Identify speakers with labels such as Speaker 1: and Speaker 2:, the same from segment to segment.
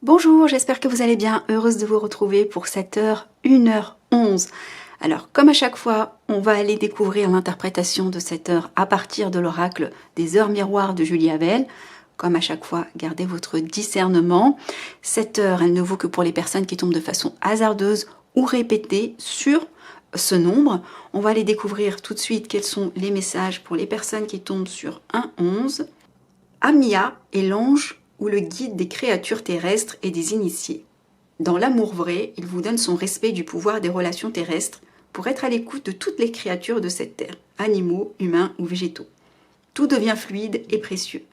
Speaker 1: Bonjour, j'espère que vous allez bien, heureuse de vous retrouver pour cette heure 1h11. Alors, comme à chaque fois, on va aller découvrir l'interprétation de cette heure à partir de l'oracle des heures miroirs de Julie Havel. Comme à chaque fois, gardez votre discernement. Cette heure, elle ne vaut que pour les personnes qui tombent de façon hasardeuse ou répétée sur ce nombre. On va aller découvrir tout de suite quels sont les messages pour les personnes qui tombent sur 1-11. Amia est l'ange ou le guide des créatures terrestres et des initiés. Dans l'amour vrai, il vous donne son respect du pouvoir des relations terrestres pour être à l'écoute de toutes les créatures de cette terre, animaux, humains ou végétaux. Tout devient fluide et précieux.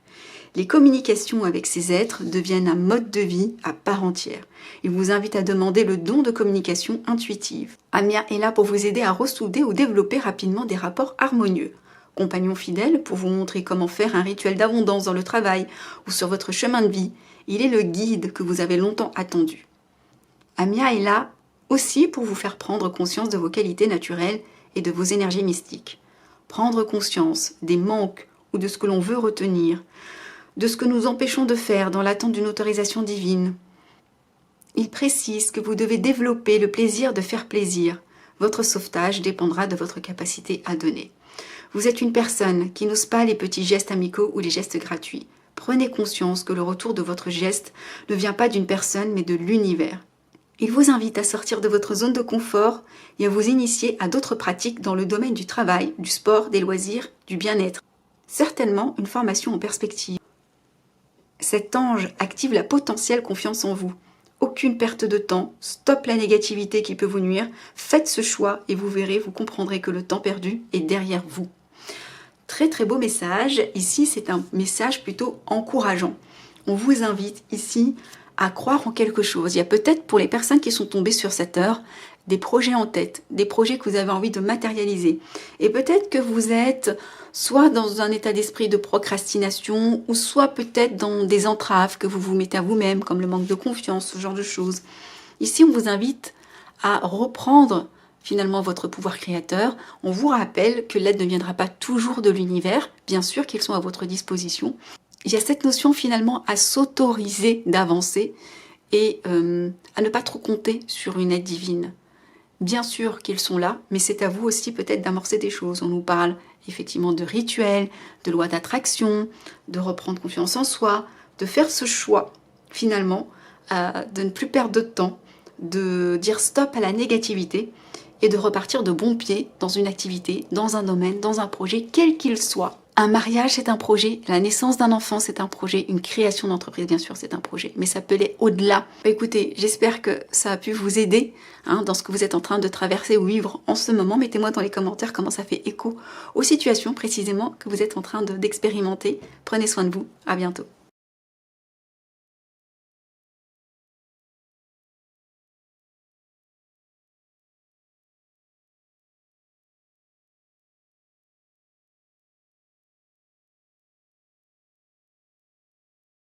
Speaker 1: Les communications avec ces êtres deviennent un mode de vie à part entière. Il vous invite à demander le don de communication intuitive. Amia est là pour vous aider à ressouder ou développer rapidement des rapports harmonieux. Compagnon fidèle pour vous montrer comment faire un rituel d'abondance dans le travail ou sur votre chemin de vie. Il est le guide que vous avez longtemps attendu. Amia est là aussi pour vous faire prendre conscience de vos qualités naturelles et de vos énergies mystiques. Prendre conscience des manques ou de ce que l'on veut retenir, de ce que nous empêchons de faire dans l'attente d'une autorisation divine. Il précise que vous devez développer le plaisir de faire plaisir. Votre sauvetage dépendra de votre capacité à donner. Vous êtes une personne qui n'ose pas les petits gestes amicaux ou les gestes gratuits. Prenez conscience que le retour de votre geste ne vient pas d'une personne mais de l'univers. Il vous invite à sortir de votre zone de confort et à vous initier à d'autres pratiques dans le domaine du travail, du sport, des loisirs, du bien-être. Certainement une formation en perspective. Cet ange active la potentielle confiance en vous. Aucune perte de temps, stop la négativité qui peut vous nuire, faites ce choix et vous verrez, vous comprendrez que le temps perdu est derrière vous. Très très beau message, ici c'est un message plutôt encourageant. On vous invite ici à croire en quelque chose. Il y a peut-être pour les personnes qui sont tombées sur cette heure, des projets en tête, des projets que vous avez envie de matérialiser. Et peut-être que vous êtes soit dans un état d'esprit de procrastination, ou soit peut-être dans des entraves que vous vous mettez à vous-même, comme le manque de confiance, ce genre de choses. Ici, on vous invite à reprendre finalement votre pouvoir créateur. On vous rappelle que l'aide ne viendra pas toujours de l'univers, bien sûr qu'ils sont à votre disposition. Il y a cette notion finalement à s'autoriser d'avancer et à ne pas trop compter sur une aide divine. Bien sûr qu'ils sont là, mais c'est à vous aussi peut-être d'amorcer des choses. On nous parle effectivement de rituels, de lois d'attraction, de reprendre confiance en soi, de faire ce choix finalement, de ne plus perdre de temps, de dire stop à la négativité et de repartir de bon pied dans une activité, dans un domaine, dans un projet, quel qu'il soit. Un mariage, c'est un projet, la naissance d'un enfant, c'est un projet, une création d'entreprise, bien sûr, c'est un projet, mais ça peut aller au-delà. Écoutez, j'espère que ça a pu vous aider dans ce que vous êtes en train de traverser ou vivre en ce moment. Mettez-moi dans les commentaires comment ça fait écho aux situations précisément que vous êtes en train d'expérimenter. Prenez soin de vous, à bientôt.